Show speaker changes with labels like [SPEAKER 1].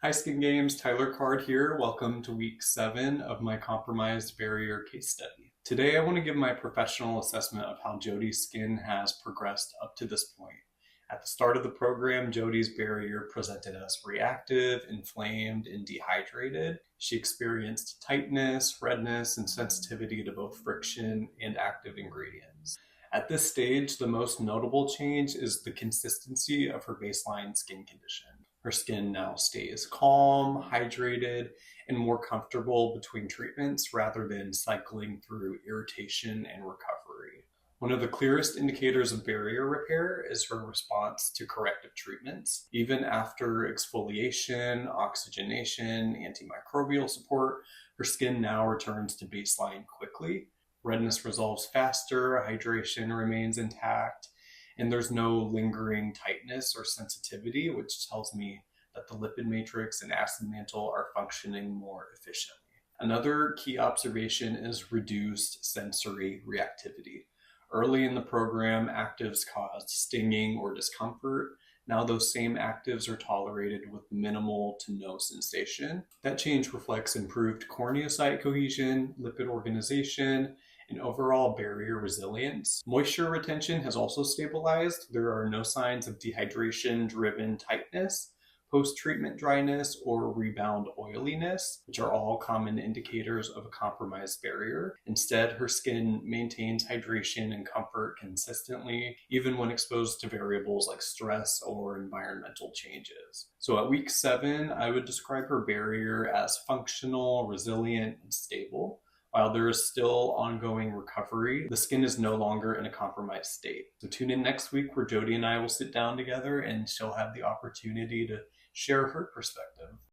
[SPEAKER 1] Hi Skin Games, Tyler Card here. Welcome to week 7 of my compromised barrier case study. Today I want to give my professional assessment of how Jody's skin has progressed up to this point. At the start of the program, Jody's barrier presented as reactive, inflamed, and dehydrated. She experienced tightness, redness, and sensitivity to both friction and active ingredients. At this stage, the most notable change is the consistency of her baseline skin condition. Her skin now stays calm, hydrated, and more comfortable between treatments rather than cycling through irritation and recovery. One of the clearest indicators of barrier repair is her response to corrective treatments. Even after exfoliation, oxygenation, antimicrobial support, her skin now returns to baseline quickly. Redness resolves faster, hydration remains intact, and there's no lingering tightness or sensitivity, which tells me that the lipid matrix and acid mantle are functioning more efficiently. Another key observation is reduced sensory reactivity. Early in the program, actives caused stinging or discomfort. Now those same actives are tolerated with minimal to no sensation. That change reflects improved corneocyte cohesion, lipid organization, and overall barrier resilience. Moisture retention has also stabilized. There are no signs of dehydration-driven tightness, post-treatment dryness, or rebound oiliness, which are all common indicators of a compromised barrier. Instead, her skin maintains hydration and comfort consistently, even when exposed to variables like stress or environmental changes. So at week 7, I would describe her barrier as functional, resilient, and stable. While there is still ongoing recovery, the skin is no longer in a compromised state. So tune in next week where Jody and I will sit down together and she'll have the opportunity to share her perspective.